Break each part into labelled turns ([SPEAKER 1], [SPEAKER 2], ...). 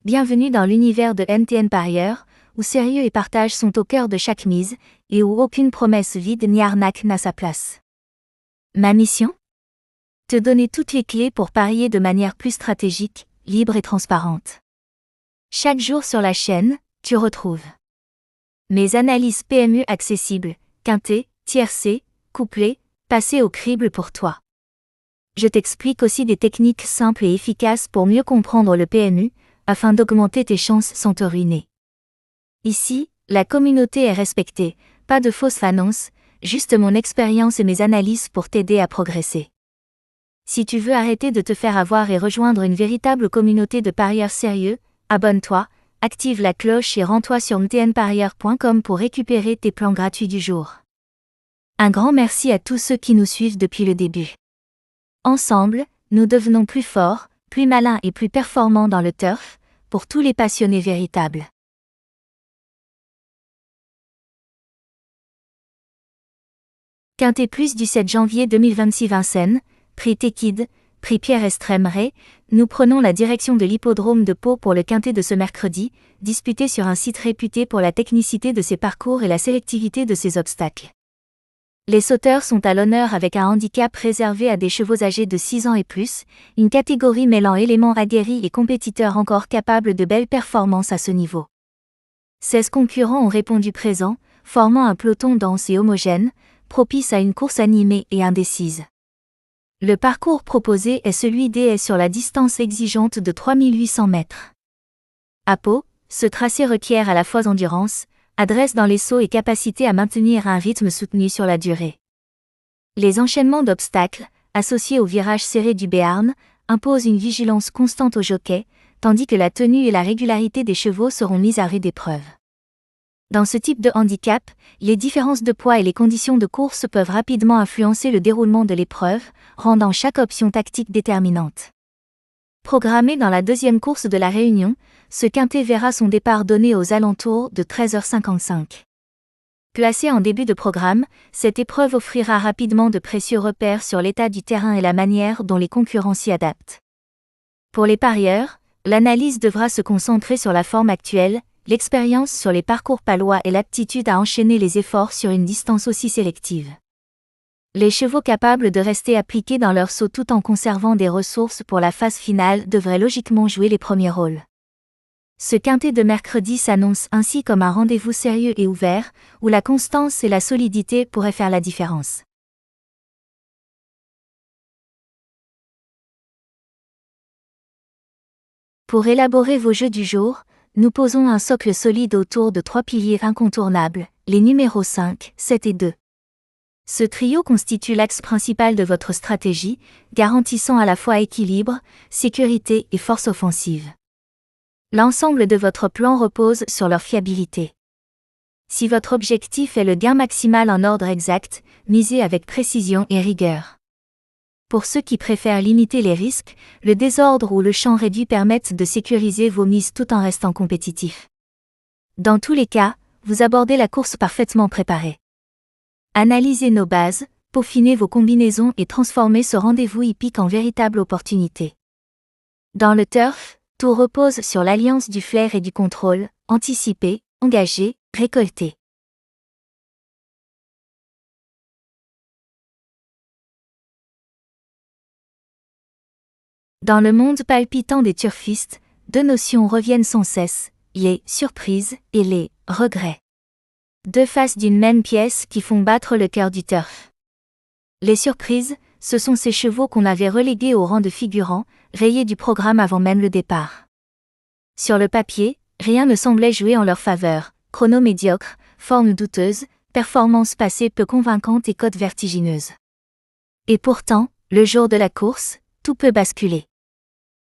[SPEAKER 1] Bienvenue dans l'univers de MTN Parieur, où sérieux et partage sont au cœur de chaque mise, et où aucune promesse vide ni arnaque n'a sa place. Ma mission ? Te donner toutes les clés pour parier de manière plus stratégique, libre et transparente. Chaque jour sur la chaîne, tu retrouves mes analyses PMU accessibles, quinté, tiercé, couplé, passées au crible pour toi. Je t'explique aussi des techniques simples et efficaces pour mieux comprendre le PMU, afin d'augmenter tes chances sans te ruiner. Ici, la communauté est respectée, pas de fausses annonces, juste mon expérience et mes analyses pour t'aider à progresser. Si tu veux arrêter de te faire avoir et rejoindre une véritable communauté de parieurs sérieux, abonne-toi, active la cloche et rends-toi sur mtnparieur.com pour récupérer tes plans gratuits du jour. Un grand merci à tous ceux qui nous suivent depuis le début. Ensemble, nous devenons plus forts, plus malins et plus performants dans le turf, pour tous les passionnés véritables. Quintet Plus du 7 janvier 2026 Vincennes, prix Tekid, prix Pierre Estremeret, nous prenons la direction de l'hippodrome de Pau pour le quintet de ce mercredi, disputé sur un site réputé pour la technicité de ses parcours et la sélectivité de ses obstacles. Les sauteurs sont à l'honneur avec un handicap réservé à des chevaux âgés de 6 ans et plus, une catégorie mêlant éléments aguerris et compétiteurs encore capables de belles performances à ce niveau. 16 concurrents ont répondu présents, formant un peloton dense et homogène, propice à une course animée et indécise. Le parcours proposé est celui des sur la distance exigeante de 3800 mètres. À Pau, ce tracé requiert à la fois endurance, adresse dans les sauts et capacité à maintenir un rythme soutenu sur la durée. Les enchaînements d'obstacles, associés au virage serré du Béarn, imposent une vigilance constante aux jockeys, tandis que la tenue et la régularité des chevaux seront mises à rude épreuve. Dans ce type de handicap, les différences de poids et les conditions de course peuvent rapidement influencer le déroulement de l'épreuve, rendant chaque option tactique déterminante. Programmé dans la deuxième course de la Réunion, ce quintet verra son départ donné aux alentours de 13h55. Placée en début de programme, cette épreuve offrira rapidement de précieux repères sur l'état du terrain et la manière dont les concurrents s'y adaptent. Pour les parieurs, l'analyse devra se concentrer sur la forme actuelle, l'expérience sur les parcours palois et l'aptitude à enchaîner les efforts sur une distance aussi sélective. Les chevaux capables de rester appliqués dans leur saut tout en conservant des ressources pour la phase finale devraient logiquement jouer les premiers rôles. Ce quintet de mercredi s'annonce ainsi comme un rendez-vous sérieux et ouvert, où la constance et la solidité pourraient faire la différence. Pour élaborer vos jeux du jour, nous posons un socle solide autour de 3 piliers incontournables, les numéros 5, 7 et 2. Ce trio constitue l'axe principal de votre stratégie, garantissant à la fois équilibre, sécurité et force offensive. L'ensemble de votre plan repose sur leur fiabilité. Si votre objectif est le gain maximal en ordre exact, misez avec précision et rigueur. Pour ceux qui préfèrent limiter les risques, le désordre ou le champ réduit permettent de sécuriser vos mises tout en restant compétitif. Dans tous les cas, vous abordez la course parfaitement préparée. Analysez nos bases, peaufinez vos combinaisons et transformez ce rendez-vous hippique en véritable opportunité. Dans le turf, tout repose sur l'alliance du flair et du contrôle, anticiper, engager, récolter. Dans le monde palpitant des turfistes, deux notions reviennent sans cesse, les surprises et les regrets. Deux faces d'une même pièce qui font battre le cœur du turf. Les surprises, ce sont ces chevaux qu'on avait relégués au rang de figurants, rayés du programme avant même le départ. Sur le papier, rien ne semblait jouer en leur faveur, chrono médiocre, forme douteuse, performance passée peu convaincante et cote vertigineuse. Et pourtant, le jour de la course, tout peut basculer.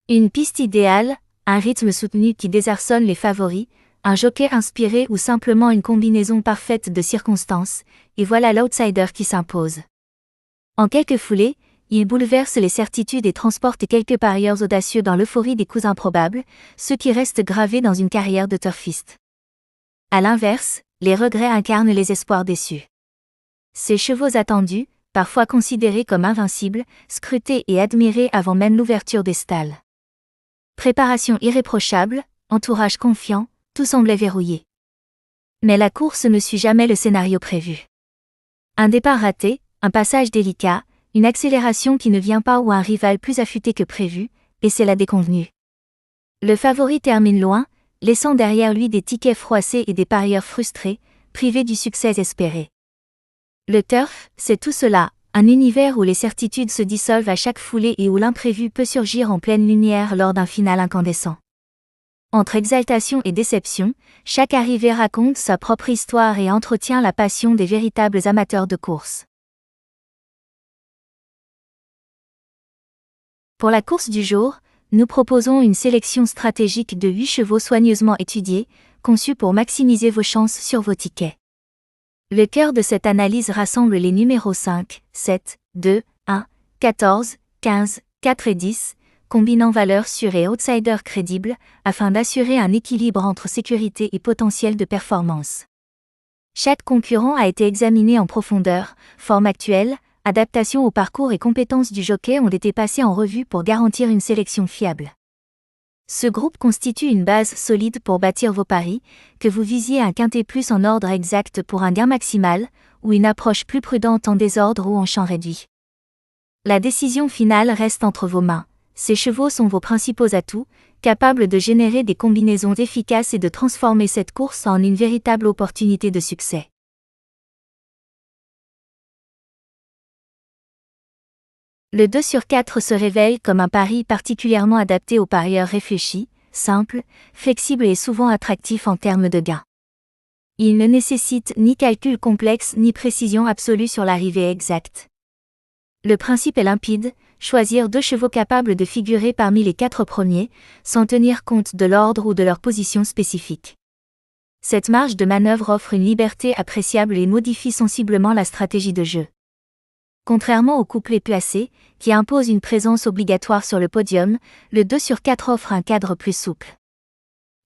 [SPEAKER 1] Une piste idéale, un rythme soutenu qui désarçonne les favoris, un jockey inspiré ou simplement une combinaison parfaite de circonstances, et voilà l'outsider qui s'impose. En quelques foulées, il bouleverse les certitudes et transporte quelques parieurs audacieux dans l'euphorie des coups improbables, ceux qui restent gravés dans une carrière de turfiste. À l'inverse, les regrets incarnent les espoirs déçus. Ces chevaux attendus, parfois considérés comme invincibles, scrutés et admirés avant même l'ouverture des stalles. Préparation irréprochable, entourage confiant, tout semblait verrouillé. Mais la course ne suit jamais le scénario prévu. Un départ raté, un passage délicat, une accélération qui ne vient pas ou un rival plus affûté que prévu, et c'est la déconvenue. Le favori termine loin, laissant derrière lui des tickets froissés et des parieurs frustrés, privés du succès espéré. Le turf, c'est tout cela, un univers où les certitudes se dissolvent à chaque foulée et où l'imprévu peut surgir en pleine lumière lors d'un final incandescent. Entre exaltation et déception, chaque arrivée raconte sa propre histoire et entretient la passion des véritables amateurs de course. Pour la course du jour, nous proposons une sélection stratégique de 8 chevaux soigneusement étudiés, conçus pour maximiser vos chances sur vos tickets. Le cœur de cette analyse rassemble les numéros 5, 7, 2, 1, 14, 15, 4 et 10, combinant valeurs sûres et outsiders crédibles, afin d'assurer un équilibre entre sécurité et potentiel de performance. Chaque concurrent a été examiné en profondeur, forme actuelle, adaptation au parcours et compétences du jockey ont été passées en revue pour garantir une sélection fiable. Ce groupe constitue une base solide pour bâtir vos paris, que vous visiez un quintet plus en ordre exact pour un gain maximal, ou une approche plus prudente en désordre ou en champ réduit. La décision finale reste entre vos mains. Ces chevaux sont vos principaux atouts, capables de générer des combinaisons efficaces et de transformer cette course en une véritable opportunité de succès. Le 2 sur 4 se révèle comme un pari particulièrement adapté aux parieurs réfléchis, simples, flexibles et souvent attractifs en termes de gains. Il ne nécessite ni calcul complexe ni précision absolue sur l'arrivée exacte. Le principe est limpide, choisir 2 chevaux capables de figurer parmi les 4 premiers, sans tenir compte de l'ordre ou de leur position spécifique. Cette marge de manœuvre offre une liberté appréciable et modifie sensiblement la stratégie de jeu. Contrairement au couplet placé, qui impose une présence obligatoire sur le podium, le 2 sur 4 offre un cadre plus souple.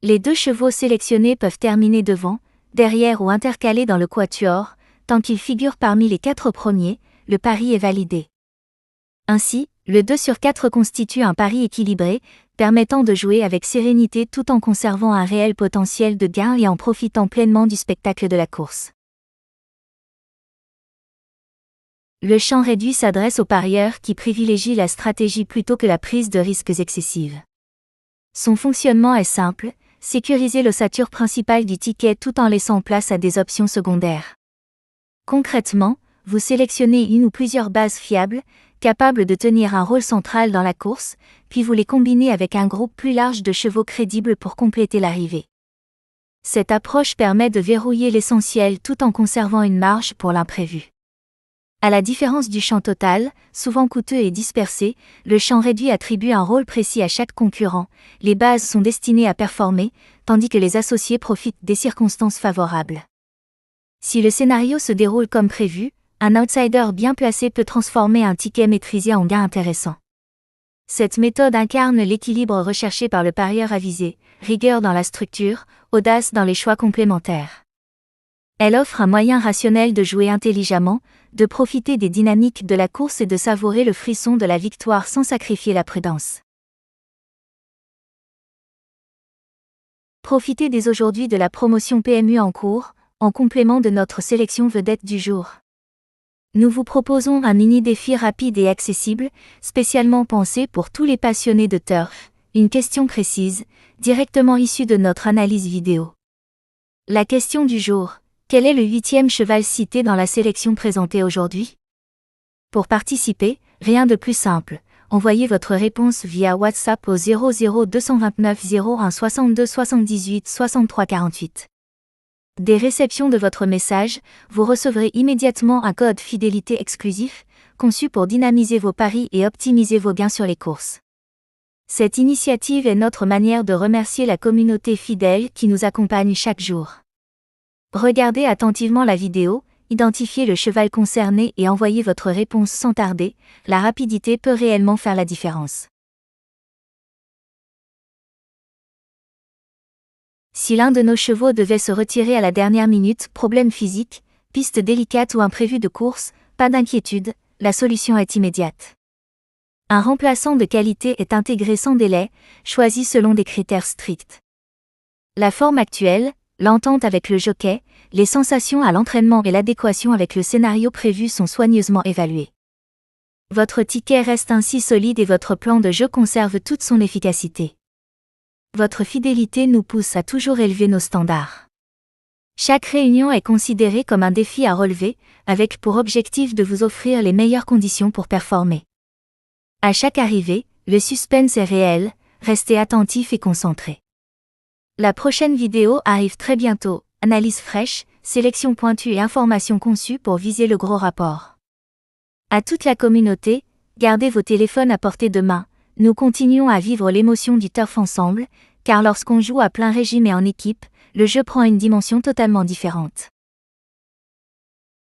[SPEAKER 1] Les 2 chevaux sélectionnés peuvent terminer devant, derrière ou intercalés dans le quatuor, tant qu'ils figurent parmi les 4 premiers, le pari est validé. Ainsi, le 2 sur 4 constitue un pari équilibré, permettant de jouer avec sérénité tout en conservant un réel potentiel de gain et en profitant pleinement du spectacle de la course. Le champ réduit s'adresse aux parieurs qui privilégient la stratégie plutôt que la prise de risques excessives. Son fonctionnement est simple, sécuriser l'ossature principale du ticket tout en laissant place à des options secondaires. Concrètement, vous sélectionnez une ou plusieurs bases fiables, capables de tenir un rôle central dans la course, puis vous les combinez avec un groupe plus large de chevaux crédibles pour compléter l'arrivée. Cette approche permet de verrouiller l'essentiel tout en conservant une marge pour l'imprévu. À la différence du champ total, souvent coûteux et dispersé, le champ réduit attribue un rôle précis à chaque concurrent, les bases sont destinées à performer, tandis que les associés profitent des circonstances favorables. Si le scénario se déroule comme prévu, un outsider bien placé peut transformer un ticket maîtrisé en gain intéressant. Cette méthode incarne l'équilibre recherché par le parieur avisé, rigueur dans la structure, audace dans les choix complémentaires. Elle offre un moyen rationnel de jouer intelligemment, de profiter des dynamiques de la course et de savourer le frisson de la victoire sans sacrifier la prudence. Profitez dès aujourd'hui de la promotion PMU en cours, en complément de notre sélection vedette du jour. Nous vous proposons un mini-défi rapide et accessible, spécialement pensé pour tous les passionnés de turf, une question précise, directement issue de notre analyse vidéo. La question du jour: quel est le 8e cheval cité dans la sélection présentée aujourd'hui? Pour participer, rien de plus simple. Envoyez votre réponse via WhatsApp au 00229 01 62 78 63 48. Dès réception de votre message, vous recevrez immédiatement un code fidélité exclusif, conçu pour dynamiser vos paris et optimiser vos gains sur les courses. Cette initiative est notre manière de remercier la communauté fidèle qui nous accompagne chaque jour. Regardez attentivement la vidéo, identifiez le cheval concerné et envoyez votre réponse sans tarder, la rapidité peut réellement faire la différence. Si l'un de nos chevaux devait se retirer à la dernière minute, problème physique, piste délicate ou imprévu de course, pas d'inquiétude, la solution est immédiate. Un remplaçant de qualité est intégré sans délai, choisi selon des critères stricts. La forme actuelle, l'entente avec le jockey, les sensations à l'entraînement et l'adéquation avec le scénario prévu sont soigneusement évaluées. Votre ticket reste ainsi solide et votre plan de jeu conserve toute son efficacité. Votre fidélité nous pousse à toujours élever nos standards. Chaque réunion est considérée comme un défi à relever, avec pour objectif de vous offrir les meilleures conditions pour performer. À chaque arrivée, le suspense est réel, restez attentifs et concentrés. La prochaine vidéo arrive très bientôt, analyse fraîche, sélection pointue et informations conçues pour viser le gros rapport. À toute la communauté, gardez vos téléphones à portée de main, nous continuons à vivre l'émotion du turf ensemble, car lorsqu'on joue à plein régime et en équipe, le jeu prend une dimension totalement différente.